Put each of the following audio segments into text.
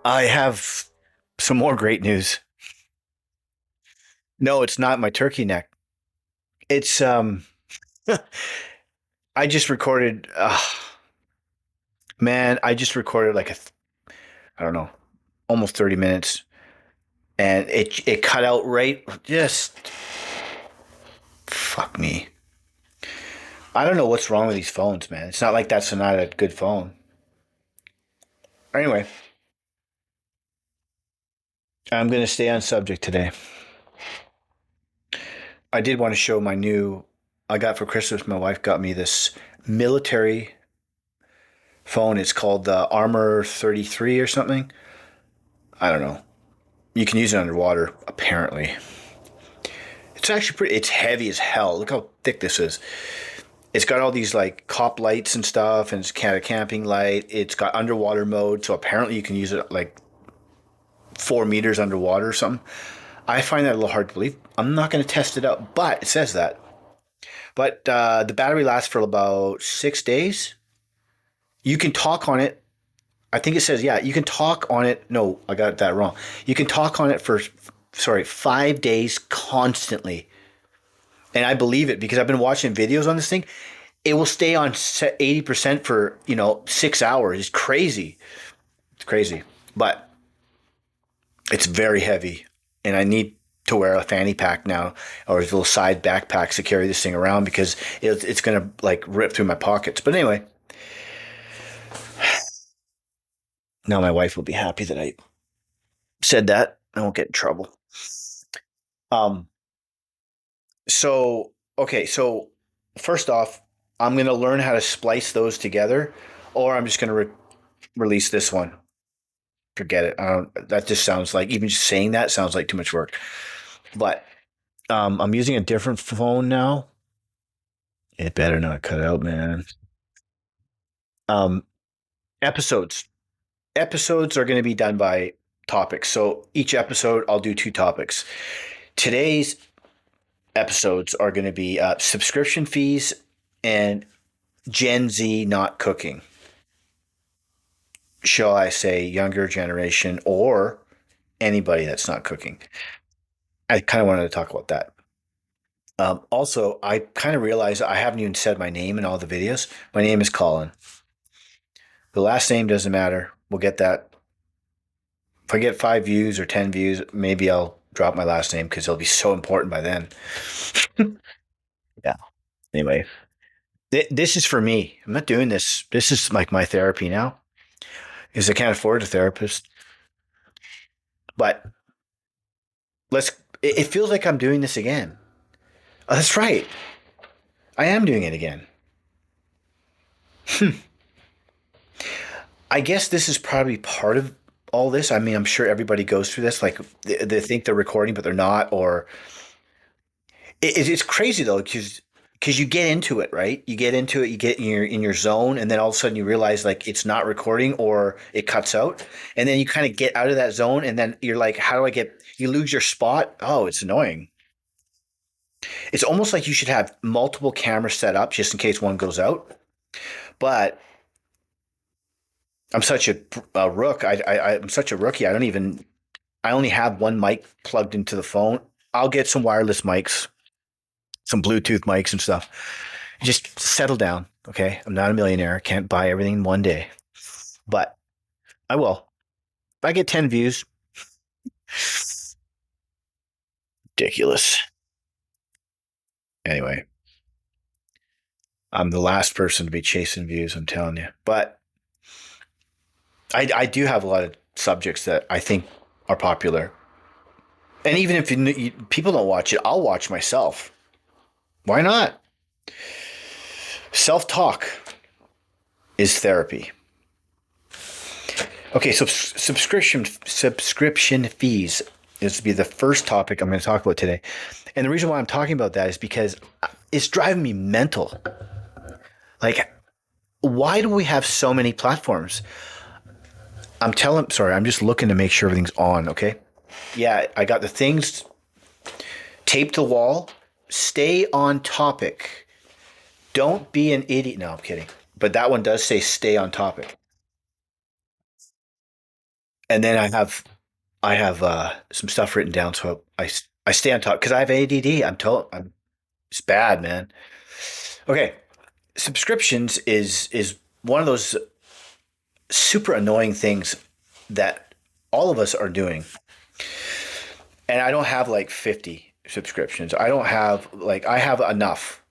I have some more great news. No, it's not my turkey neck. It's I just recorded man, I just recorded like I don't know, almost 30 minutes and it cut out right just fuck me. I don't know what's wrong with these phones, man. It's not like that's not a good phone. Anyway, I'm going to stay on subject today. I did want to show my new I got for Christmas. My wife got me this military phone. It's called the Armor 33 or something. I don't know. You can use it underwater, apparently. It's actually pretty, it's heavy as hell. Look how thick this is. It's got all these like cop lights and stuff, and it's kind of camping light. It's got underwater mode, so apparently you can use it like 4 meters underwater or something. I find that a little hard to believe. I'm not going to test it out, but it says that. But the battery lasts for about 6 days. You can talk on it. I think it says, yeah, you can talk on it. No, I got that wrong. You can talk on it for, sorry, 5 days constantly. And I believe it because I've been watching videos on this thing. It will stay on 80% for, 6 hours. It's crazy. It's crazy. But it's very heavy. And I need to wear a fanny pack now or a little side backpacks to carry this thing around because it's going to like rip through my pockets. But anyway, now my wife will be happy that I said that. I won't get in trouble. Um, so okay, so first off, I'm going to learn how to splice those together, or I'm just going to release this one. Forget it. I don't. That just sounds like even just saying that sounds like too much work. But I'm using a different phone now. It better not cut out, man. Um, episodes. Episodes are going to be done by topics. So each episode, I'll do two topics. Today's episodes are going to be subscription fees and Gen Z not cooking. Shall I say younger generation or anybody that's not cooking? I kind of wanted to talk about that. Also, I kind of realized I haven't even said my name in all the videos. My name is Colin. The last name doesn't matter. We'll get that. If I get 5 views or 10 views, maybe I'll drop my last name because it'll be so important by then. Yeah. Anyway, this is for me. I'm not doing this. This is like my therapy now because I can't afford a therapist. But let's. It feels like I'm doing this again. Oh, that's right. I am doing it again. I guess this is probably part of all this. I mean, I'm sure everybody goes through this. Like they think they're recording, but they're not. Or it's crazy though, because you get into it, right? You get into it, you get in your zone, and then all of a sudden you realize like it's not recording or it cuts out, and then you kind of get out of that zone, and then you're like, how do I get? You lose your spot. Oh, it's annoying. It's almost like you should have multiple cameras set up just in case one goes out. But I'm such a rook. I'm such a rookie. I don't even. I only have one mic plugged into the phone. I'll get some wireless mics, some Bluetooth mics and stuff. Just settle down, okay? I'm not a millionaire. Can't buy everything in one day, but I will. If I get 10 views, ridiculous. Anyway, I'm the last person to be chasing views. I'm telling you, but I do have a lot of subjects that I think are popular. And even if people don't watch it, I'll watch myself. Why not? Self talk is therapy. Okay, so subscription fees is to be the first topic I'm going to talk about today. And the reason why I'm talking about that is because it's driving me mental. Like, why do we have so many platforms? Sorry, I'm just looking to make sure everything's on, okay? Yeah, I got the things taped to the wall. Stay on topic. Don't be an idiot. No, I'm kidding. But that one does say stay on topic. And then I have some stuff written down, so I stay on top because I have ADD. I'm it's bad, man. Okay, subscriptions is one of those super annoying things that all of us are doing. And I don't have like 50 subscriptions. I don't have like I have enough.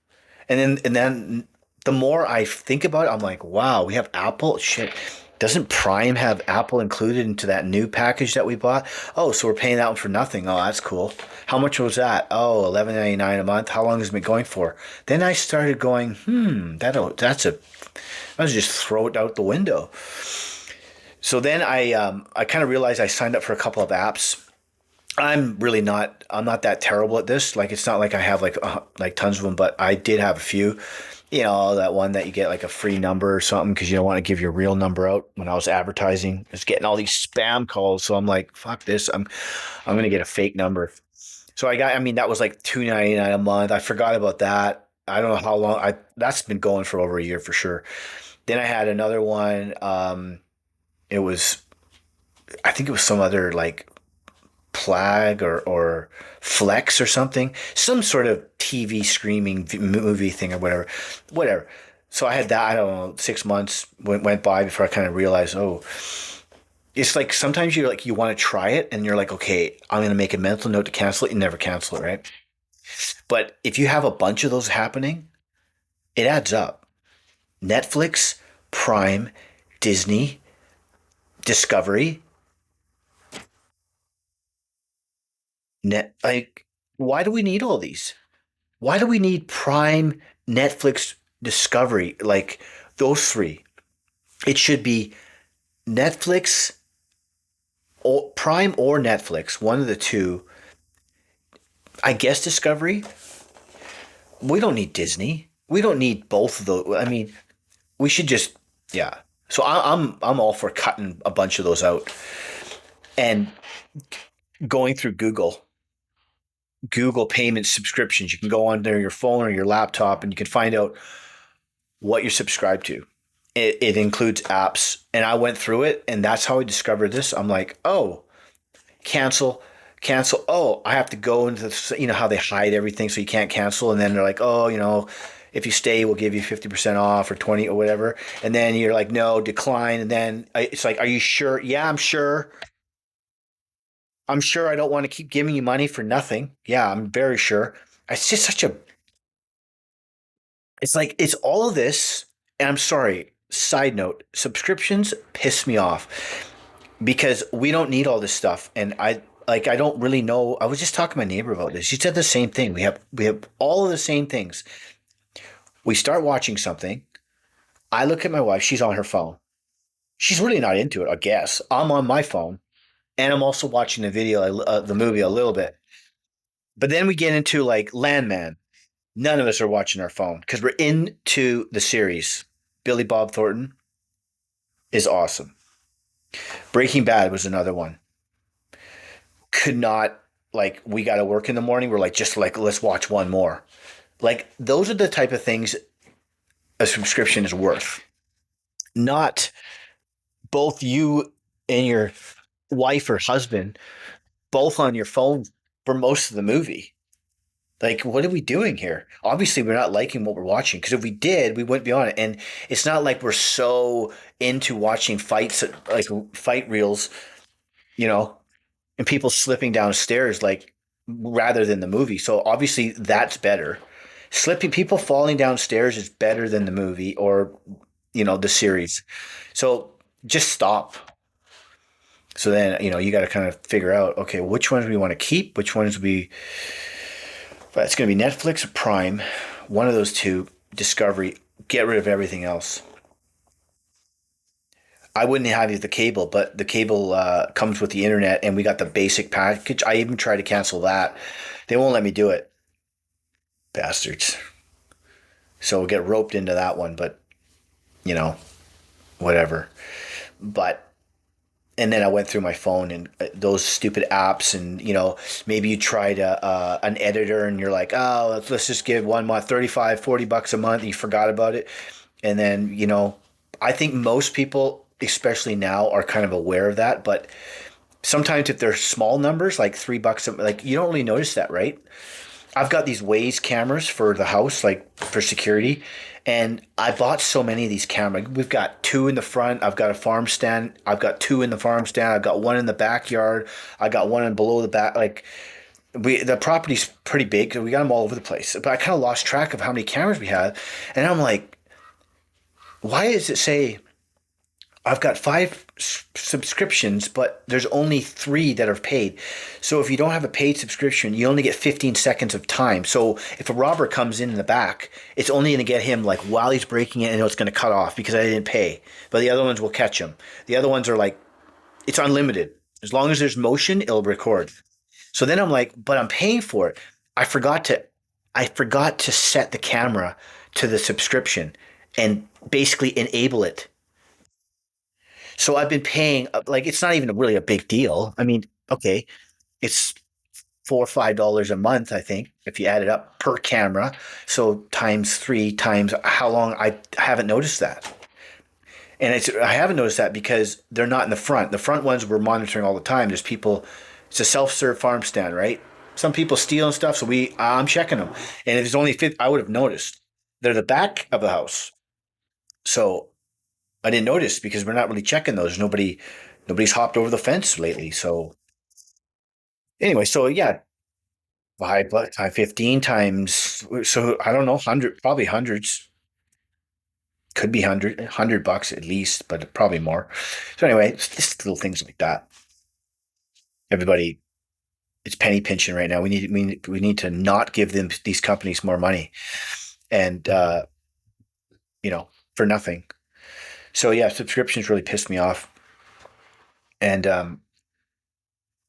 And then the more I think about it, I'm like, wow, we have Apple. Shit. Doesn't Prime have Apple included into that new package that we bought? Oh, so we're paying that one for nothing. Oh, that's cool. How much was that? Oh, 11.99 a month. How long has it been going for? Then I started going, that's a I was just throw it out the window. So then I kind of realized I signed up for a couple of apps. I'm not that terrible at this. Like it's not like I have like tons of them, but I did have a few. You know, that one that you get like a free number or something because you don't want to give your real number out. When I was advertising, I was getting all these spam calls. So I'm like, fuck this. I'm gonna get a fake number. So I mean that was like 2.99 a month. I forgot about that. I don't know how long I that's been going for over a year for sure. Then I had another one. It was I think it was some other like Plag or Flex or something, some sort of TV streaming movie thing or whatever. So I had that. I don't know. 6 months went by before I kind of realized, oh, it's like sometimes you want to try it and you're like, okay, I'm gonna make a mental note to cancel it. You never cancel it, right? But if you have a bunch of those happening, it adds up. Netflix, Prime, Disney, Discovery, net like why do we need all these? Why do we need Prime, Netflix, Discovery? Like those three. It should be Netflix or Prime or Netflix, one of the two. I guess Discovery. We don't need Disney. We don't need both of those. I mean, we should just yeah. So I'm all for cutting a bunch of those out and going through Google payment subscriptions. You can go on there your phone or your laptop and you can find out what you're subscribed to. It includes apps, and I went through it, and that's how I discovered this. I'm like, oh, cancel, cancel. Oh, I have to go into how they hide everything so you can't cancel, and then they're like, oh, if you stay, we'll give you 50% off or 20 or whatever, and then you're like, no, decline, and then it's like, are you sure? Yeah, I'm sure. I'm sure I don't want to keep giving you money for nothing. Yeah, I'm very sure. It's just such a It's like it's all of this, and I'm sorry. Side note: subscriptions piss me off because we don't need all this stuff, and I don't really know. I was just talking to my neighbor about this. She said the same thing. We have all of the same things. We start watching something. I look at my wife. She's on her phone. She's really not into it. I guess I'm on my phone, and I'm also watching the movie a little bit. But then we get into like Landman. None of us are watching our phone because we're into the series. Billy Bob Thornton is awesome. Breaking Bad was another one. Could not like we got to work in the morning. We're like just like let's watch one more. Like those are the type of things a subscription is worth. Not both you and your wife or husband both on your phone for most of the movie. Like, what are we doing here? Obviously, we're not liking what we're watching because if we did, we wouldn't be on it. And it's not like we're so into watching fights, like fight reels, you know, and people slipping downstairs, like rather than the movie. So obviously, that's better. Slipping people falling downstairs is better than the movie or the series. So just stop. So then you got to kind of figure out okay, which ones we want to keep, which ones we but it's going to be Netflix or Prime, one of those two, Discovery. Get rid of everything else. I wouldn't have the cable, but the cable comes with the internet, and we got the basic package. I even tried to cancel that. They won't let me do it. Bastards. So we'll get roped into that one, but, you know, whatever. But and then I went through my phone and those stupid apps, and maybe you tried an editor, and you're like, oh, let's just give 1 month, 35, $40 a month, and you forgot about it, and then I think most people, especially now, are kind of aware of that. But sometimes if they're small numbers, like $3, like you don't really notice that, right? I've got these Waze cameras for the house, like for security. And I bought so many of these cameras. We've got two in the front. I've got a farm stand. I've got two in the farm stand. I've got one in the backyard. I got one in below the back. Like the property's pretty big. We got them all over the place. But I kind of lost track of how many cameras we had. And I'm like, why does it say I've got five subscriptions, but there's only three that are paid. So if you don't have a paid subscription, you only get 15 seconds of time. So if a robber comes in the back, it's only going to get him like while he's breaking it, and it's going to cut off because I didn't pay. But the other ones will catch him. The other ones are like, it's unlimited. As long as there's motion, it'll record. So then I'm like, but I'm paying for it. I forgot to, I forgot to set the camera to the subscription and basically enable it. So I've been paying like it's not even really a big deal. I mean, okay, it's $4 or $5 a month, I think, if you add it up per camera. So times three times how long I haven't noticed that. And I haven't noticed that because they're not in the front. The front ones we're monitoring all the time. There's people. It's a self-serve farm stand, right? Some people steal and stuff, so I'm checking them. And if it's only 50, I would have noticed. They're the back of the house, so I didn't notice because we're not really checking those. Nobody's hopped over the fence lately. So anyway, so yeah, by 15 times. So I don't know, probably hundreds, could be $100 at least, but probably more. So anyway, it's just little things like that. Everybody, it's penny pinching right now. We need to not give them these companies more money, and for nothing. So yeah, subscriptions really pissed me off, and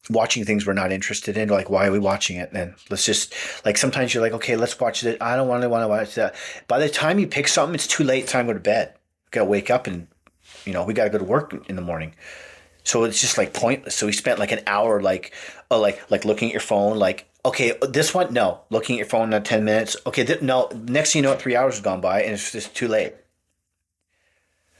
watching things we're not interested in. Like, why are we watching it? Then let's just like sometimes you're like, okay, let's watch it. I don't want to watch that. By the time you pick something, it's too late. It's time to go to bed. We gotta wake up and we gotta go to work in the morning. So it's just like pointless. So we spent like an hour like looking at your phone. Like, okay, this one, no, looking at your phone, not 10 minutes. Okay, no. Next thing you know, 3 hours has gone by and it's just too late.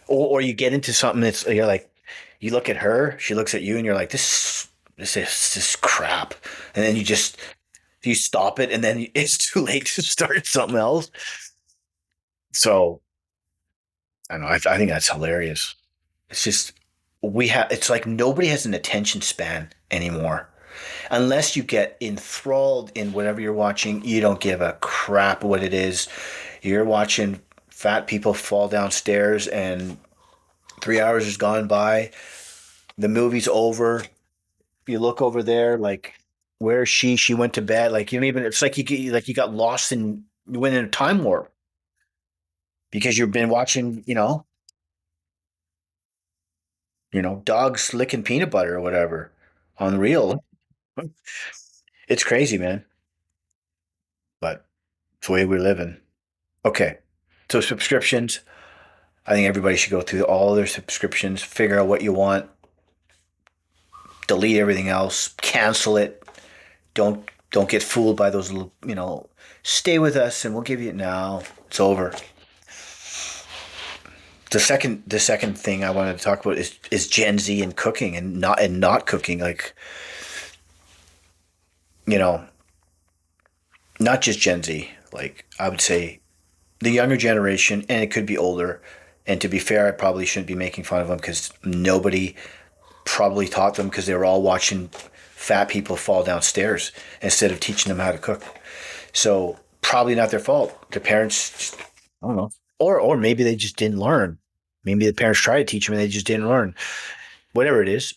Or you get into something that's you're like, you look at her, she looks at you, and you're like, this is crap, and then you stop it, and then it's too late to start something else. So I don't know. I think that's hilarious. It's just it's like nobody has an attention span anymore. Unless you get enthralled in whatever you're watching, you don't give a crap what it is. You're watching fat people fall downstairs and 3 hours has gone by. The movie's over. You look over there, like, where is she? She went to bed. Like, you don't even. It's like you got lost and you went in a time warp because you've been watching, dogs licking peanut butter or whatever on reel. It's crazy, man. But it's the way we're living. Okay, so subscriptions. I think everybody should go through all their subscriptions, figure out what you want, delete everything else, cancel it. Don't get fooled by those little, stay with us and we'll give you it now. It's over. The second thing I wanted to talk about is Gen Z and cooking and not cooking. Like, you know, not just Gen Z. Like, I would say the younger generation, and it could be older. And to be fair, I probably shouldn't be making fun of them because nobody probably taught them because they were all watching fat people fall downstairs instead of teaching them how to cook. So probably not their fault. Their parents, just, I don't know, or maybe they just didn't learn. Maybe the parents tried to teach them and they just didn't learn. Whatever it is,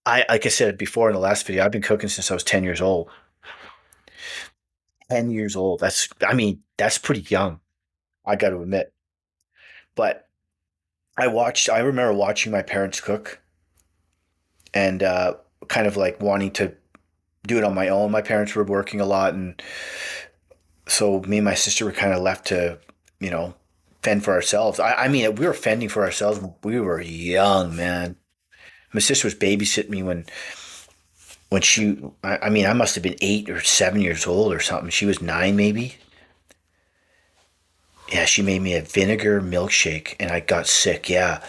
like I said before in the last video, I've been cooking since I was 10 years old. 10 years old. That's pretty young. I got to admit. But I remember watching my parents cook and kind of like wanting to do it on my own. My parents were working a lot, and so me and my sister were kind of left to, you know, fend for ourselves. I mean, we were fending for ourselves when we were young, man. My sister was babysitting me when I mean, I must have been 8 or 7 years old or something. She was 9, maybe. Yeah, she made me a vinegar milkshake and I got sick. Yeah.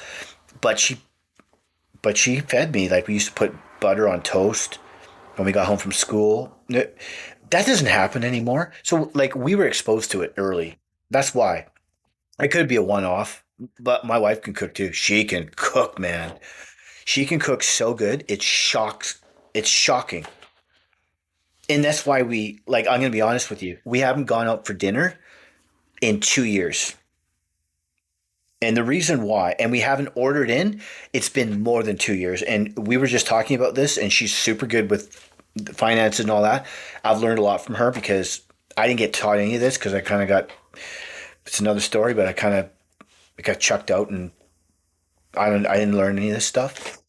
But she fed me like we used to put butter on toast when we got home from school. That doesn't happen anymore. So like we were exposed to it early. That's why. It could be a one-off, but my wife can cook too. She can cook, man. She can cook so good. It shocks. It's shocking. And that's why I'm going to be honest with you. We haven't gone out for dinner in 2 years. And the reason why, and we haven't ordered in, it's been more than 2 years. And we were just talking about this, and she's super good with the finances and all that. I've learned a lot from her because I didn't get taught any of this because I kind of got, it's another story, but I got chucked out and I didn't learn any of this stuff.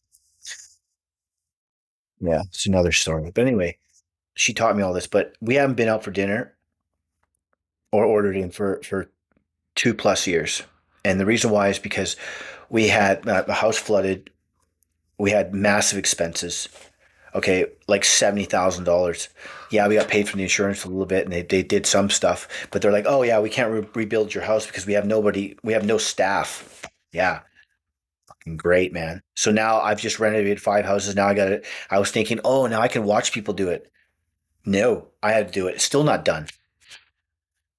Yeah, it's another story. But anyway, she taught me all this, but we haven't been out for dinner or ordered in for 2 plus years. And the reason why is because we had the house flooded. We had massive expenses. Okay, like $70,000. Yeah, we got paid from the insurance a little bit, and they did some stuff, but they're like, oh yeah, we can't rebuild your house because we have nobody, we have no staff. Yeah, great, man. So now I've just renovated 5 houses. Now I got it. I was thinking, oh, now I can watch people do it. No, I had to do it. It's still not done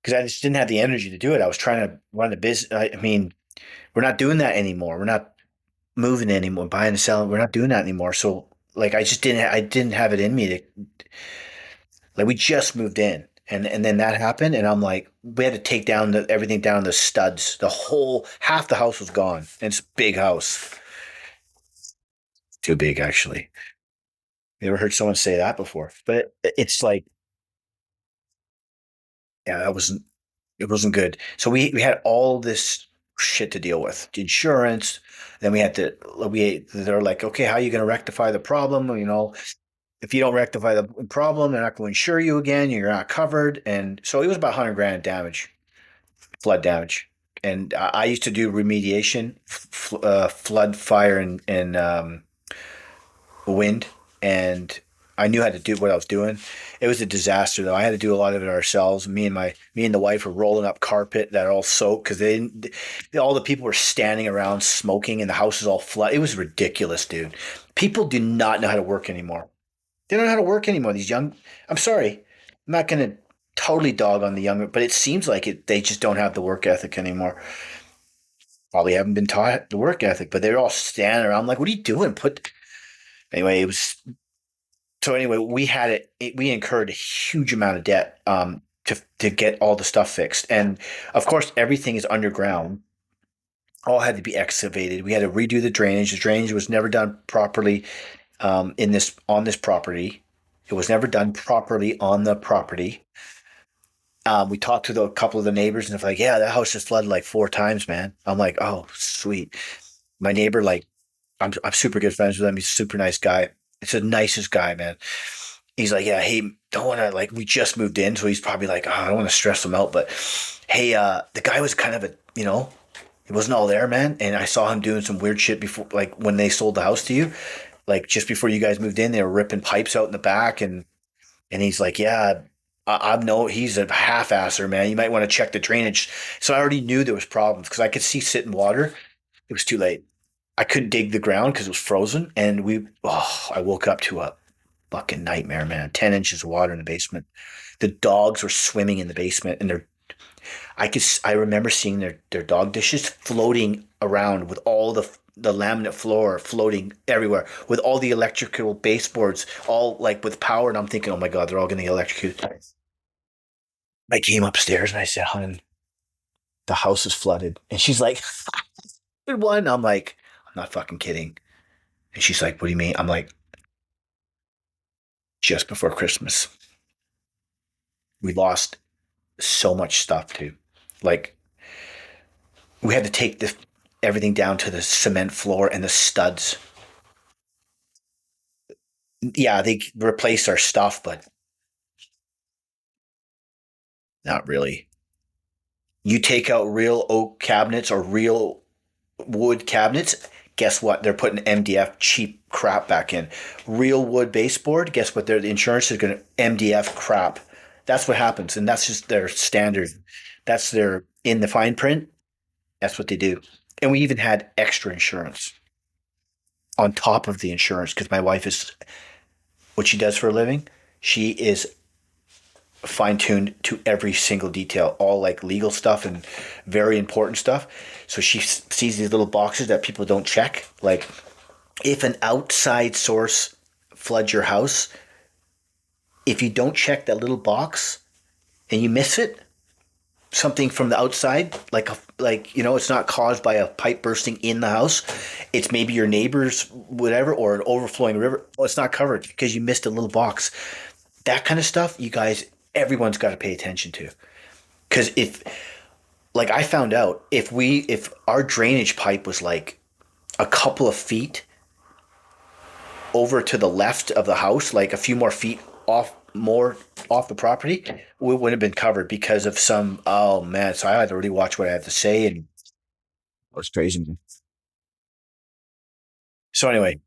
because I just didn't have the energy to do it. I was trying to run the business. I mean, we're not doing that anymore. We're not moving anymore, buying and selling. We're not doing that anymore. So like I didn't have it in me to like we just moved in and then that happened and I'm like we had to take down everything down the studs. The whole half the house was gone. And it's a big house. Too big actually. You ever heard someone say that before? But it's like yeah, that wasn't it wasn't good. So we had all this shit to deal with. The insurance, then we had to we they're like, okay, how are you gonna rectify the problem? You know, if you don't rectify the problem, they're not going to insure you again. You're not covered. And so it was about 100 grand damage, flood damage. And I used to do remediation, flood, fire, and wind. And I knew how to do what I was doing. It was a disaster though. I had to do a lot of it ourselves. Me and the wife were rolling up carpet that all soaked because all the people were standing around smoking and the house was all flood. It was ridiculous, dude. People do not know how to work anymore. They don't know how to work anymore. These young, I'm sorry, I'm not going to totally dog on the younger, but it seems like it. They just don't have the work ethic anymore. Probably haven't been taught the work ethic, but they're all standing around like, "What are you doing?" Put anyway. It was so anyway. We had we incurred a huge amount of debt to get all the stuff fixed, and of course everything is underground. All had to be excavated. We had to redo the drainage. The drainage was never done properly in this on this property. It was never done properly on the property. We talked to a couple of the neighbors, and they're like, "Yeah, that house just flooded like 4 times, man." I'm like, "Oh, sweet." My neighbor, like, I'm super good friends with him. He's a super nice guy. It's the nicest guy, man. He's like, "Yeah, hey, don't want to like." We just moved in, so he's probably like, "Oh, I don't want to stress him out," but hey, the guy was kind of a, he wasn't all there, man. And I saw him doing some weird shit before, like when they sold the house to you, like just before you guys moved in, they were ripping pipes out in the back, and he's like, yeah, I know he's a half-asser, man. You might want to check the drainage. So I already knew there was problems because I could see sitting water. It was too late. I couldn't dig the ground because it was frozen, and I woke up to a fucking nightmare, man. 10 inches of water in the basement. The dogs were swimming in the basement, and I remember seeing their dog dishes floating around with all the laminate floor floating everywhere with all the electrical baseboards all like with power, and I'm thinking, oh my god, they're all going to get electrocuted. I came upstairs and I said, "Hun, the house is flooded," and she's like, "Good one." I'm like, "I'm not fucking kidding." And she's like, "What do you mean?" I'm like, "Just before Christmas, we lost so much stuff too. Like we had to take the everything down to the cement floor and the studs. Yeah, they replaced our stuff, but not really. You take out real oak cabinets or real wood cabinets, guess what? They're putting MDF cheap crap back in. Real wood baseboard, guess what? The insurance is going to MDF crap. That's what happens, and that's just their standard. That's their in the fine print. That's what they do. And we even had extra insurance on top of the insurance because my wife is what she does for a living. She is fine tuned to every single detail, all like legal stuff and very important stuff. So she sees these little boxes that people don't check. Like if an outside source floods your house, if you don't check that little box and you miss it, something from the outside, it's not caused by a pipe bursting in the house. It's maybe your neighbor's whatever or an overflowing river. Well, it's not covered because you missed a little box. That kind of stuff, you guys, everyone's got to pay attention to. Because if, like, I found out if our drainage pipe was like a couple of feet over to the left of the house, like a few more feet more off the property, we would have been covered because of some. Oh man! So I had to really watch what I had to say, and it was crazy. So anyway,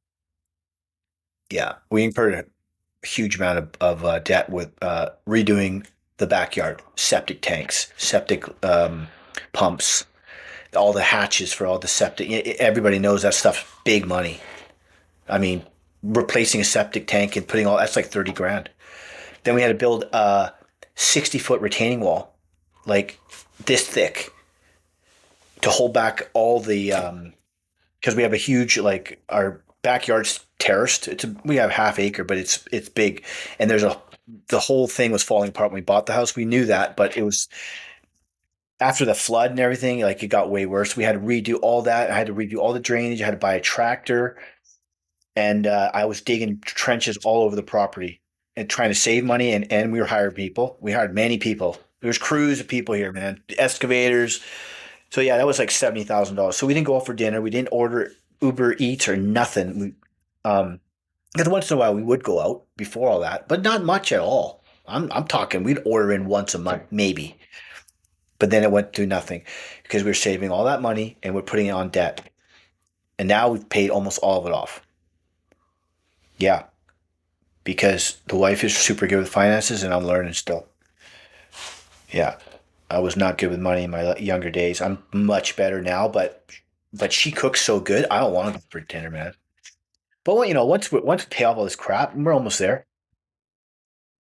yeah, we incurred a huge amount of debt with redoing the backyard, septic tanks, septic pumps, all the hatches for all the septic. Everybody knows that stuff's big money. I mean, replacing a septic tank and putting all that's like 30 grand. Then we had to build a 60-foot retaining wall, like this thick, to hold back all the because we have a huge like our backyard's terraced. We have half acre, but it's big, and the whole thing was falling apart when we bought the house. We knew that, but it was after the flood and everything. Like it got way worse. We had to redo all that. I had to redo all the drainage. I had to buy a tractor, and I was digging trenches all over the property and trying to save money. And we were hired people. We hired many people. There's crews of people here, man. Excavators. So yeah, that was like $70,000. So we didn't go out for dinner. We didn't order Uber Eats or nothing. Because once in a while we would go out before all that, but not much at all. I'm talking we'd order in once a month maybe, but then it went to nothing because we were saving all that money and we're putting it on debt, and now we've paid almost all of it off. Yeah, because the wife is super good with finances and I'm learning still. Yeah, I was not good with money in my younger days. I'm much better now, but she cooks so good. I don't want to go for dinner, man. But once we pay off all this crap, we're almost there.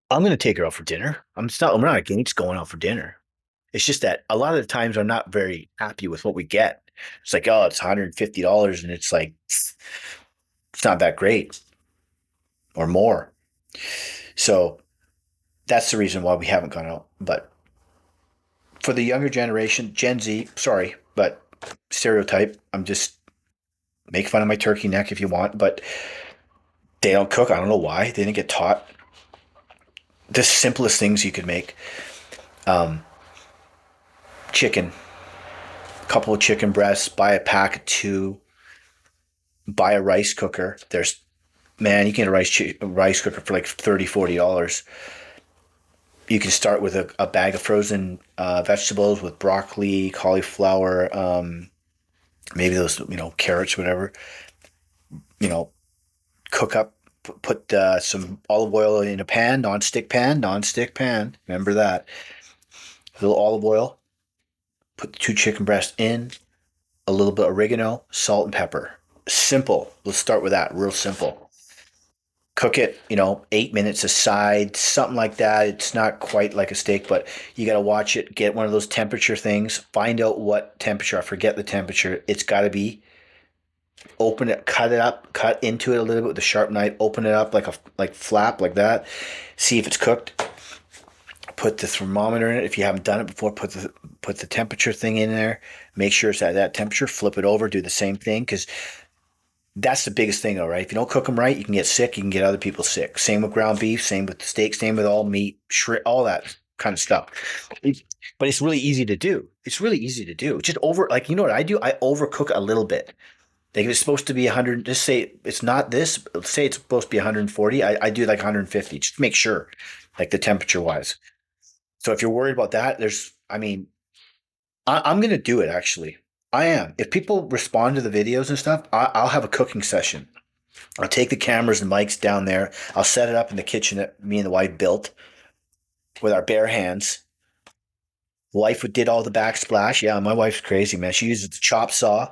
I'm gonna take her out for dinner. I'm not against going out for dinner. It's just that a lot of the times I'm not very happy with what we get. It's like, oh, it's $150, and it's like it's not that great or more. So that's the reason why we haven't gone out. But for the younger generation, Gen Z, sorry, but stereotype. I'm just make fun of my turkey neck if you want, but they don't cook. I don't know why. They didn't get taught the simplest things you could make. Um, Chicken, a couple of chicken breasts, buy a pack of two, buy a rice cooker. Man, you can get a rice cooker for like $30, $40. You can start with a bag of frozen vegetables with broccoli, cauliflower, maybe those, carrots, whatever. You know, cook up, put some olive oil in a pan, non-stick pan. Remember that. A little olive oil, put the two chicken breasts in, a little bit of oregano, salt, and pepper. Simple. Let's start with that. Real simple. Cook it, 8 minutes aside, something like that. It's not quite like a steak, but you got to watch it. Get one of those temperature things. Find out what temperature. I forget the temperature. It's got to be. Open it, cut it up, cut into it a little bit with a sharp knife. Open it up like flap like that. See if it's cooked. Put the thermometer in it. If you haven't done it before, put the temperature thing in there. Make sure it's at that temperature. Flip it over. Do the same thing because that's the biggest thing, though, right? If you don't cook them right, you can get sick. You can get other people sick. Same with ground beef. Same with steak. Same with all meat, shrimp, all that kind of stuff. But it's really easy to do. It's really easy to do. Just like, you know what I do? I overcook a little bit. Like if it's supposed to be 100, just say it's not this. Let's say it's supposed to be 140. I do like 150. Just make sure, like the temperature wise. So if you're worried about that, I'm going to do it actually. I am. If people respond to the videos and stuff, I'll have a cooking session. I'll take the cameras and mics down there. I'll set it up in the kitchen that me and the wife built. with our bare hands. Wife did all the backsplash. Yeah, my wife's crazy, man. She uses the chop saw.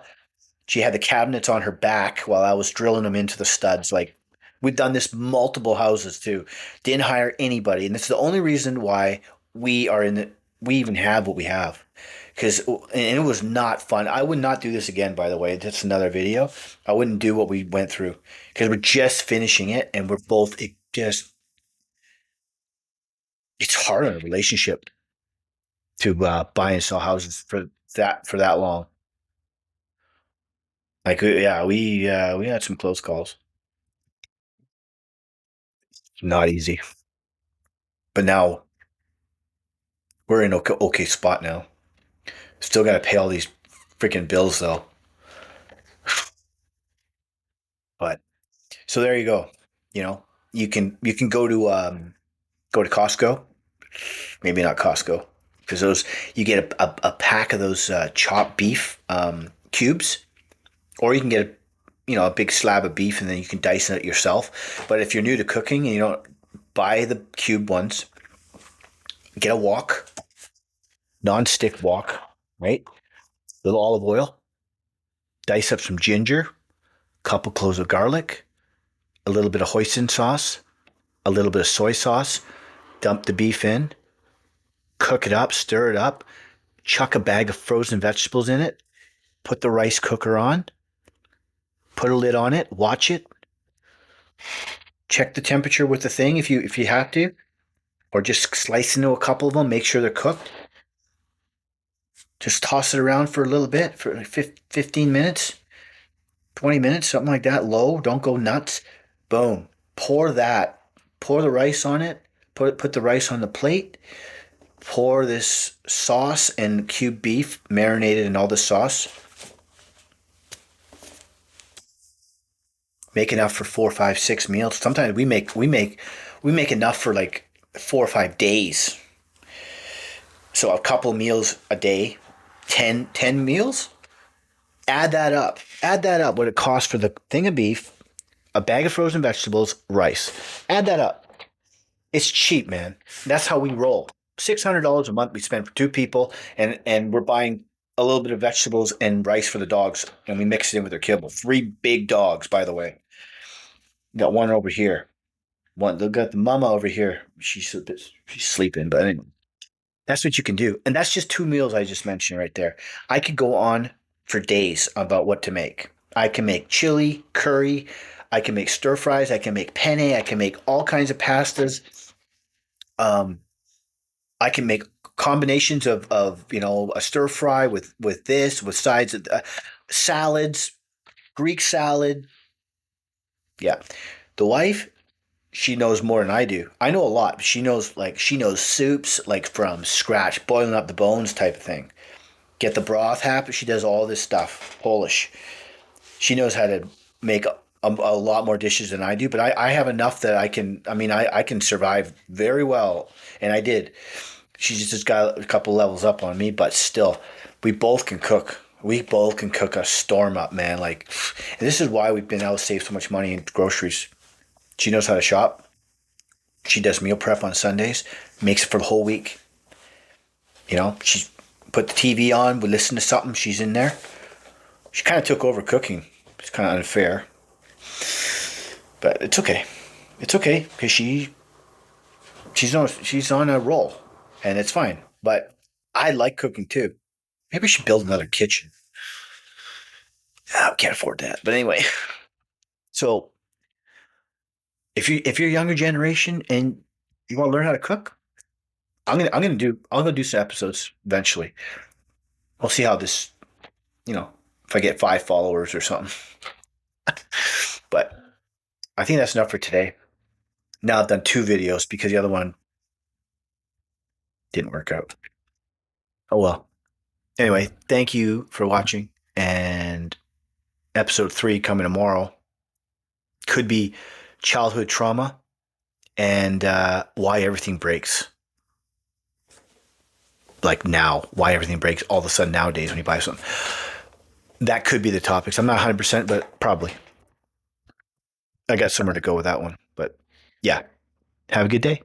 She had the cabinets on her back while I was drilling them into the studs. Like we've done this multiple houses too. Didn't hire anybody, and it's the only reason why we are in the we even have what we have. Because and it was not fun. I would not do this again. By the way, that's another video. I wouldn't do what we went through because we're just finishing it, and we're both it just it's hard on a relationship to buy and sell houses for that long. Like yeah, we had some close calls. Not easy, but now we're in okay spot now. Still got to pay all these freaking bills though. But so there you go. You know, you can go to Costco. Maybe not Costco because those you get a pack of those chopped beef cubes, or you can get a big slab of beef and then you can dice it yourself. But if you're new to cooking and you don't buy the cube ones, get a wok, non-stick wok, right? Little olive oil, dice up some ginger, couple cloves of garlic, a little bit of hoisin sauce, a little bit of soy sauce, dump the beef in, cook it up, stir it up, chuck a bag of frozen vegetables in it, put the rice cooker on, put a lid on it, watch it, check the temperature with the thing if you have to, or just slice into a couple of them, make sure they're cooked. Just toss it around for a little bit for like 15 minutes, 20 minutes, something like that. Low, don't go nuts. Boom. Pour that. Pour the rice on it. Put the rice on the plate. Pour this sauce and cubed beef marinated in all the sauce. Make enough for 4, 5, 6 meals. Sometimes we make enough for like 4 or 5 days. So a couple meals a day, 10 meals. Add that up. Add that up. What it costs for the thing of beef, a bag of frozen vegetables, rice. Add that up. It's cheap, man. That's how we roll. $600 a month we spend for two people, and we're buying a little bit of vegetables and rice for the dogs, and we mix it in with their kibble. Three big dogs, by the way. Got one over here. One. They got the mama over here. She's sleeping, but anyway, that's what you can do, and that's just two meals I just mentioned right there. I could go on for days about what to make. I can make chili, curry. I can make stir fries. I can make penne. I can make all kinds of pastas. Um, I can make combinations of a stir fry with this with sides of salads, Greek salad. Yeah, the wife she knows more than I do. I know a lot, but she knows soups like from scratch, boiling up the bones type of thing. Get the broth happen. She does all this stuff. Polish. She knows how to make a lot more dishes than I do, but I have enough that I can. I mean, I can survive very well, and I did. She's just got a couple levels up on me, but still, we both can cook. We both can cook a storm up, man. Like, and this is why we've been able to save so much money in groceries. She knows how to shop. She does meal prep on Sundays, makes it for the whole week. She's put the TV on, we listen to something, she's in there. She kind of took over cooking. It's kind of unfair, but it's okay. It's okay because she's on a roll, and it's fine. But I like cooking too. Maybe we should build another kitchen. I can't afford that, but anyway. So if you're younger generation and you want to learn how to cook, I'm gonna do some episodes eventually. We'll see how this, if I get 5 followers or something. But I think that's enough for today. Now I've done 2 videos because the other one didn't work out. Oh well. Anyway, thank you for watching. And episode 3 coming tomorrow could be childhood trauma and why everything breaks. Like now, why everything breaks all of a sudden nowadays when you buy something. That could be the topics. I'm not 100%, but probably. I got somewhere to go with that one. But yeah, have a good day.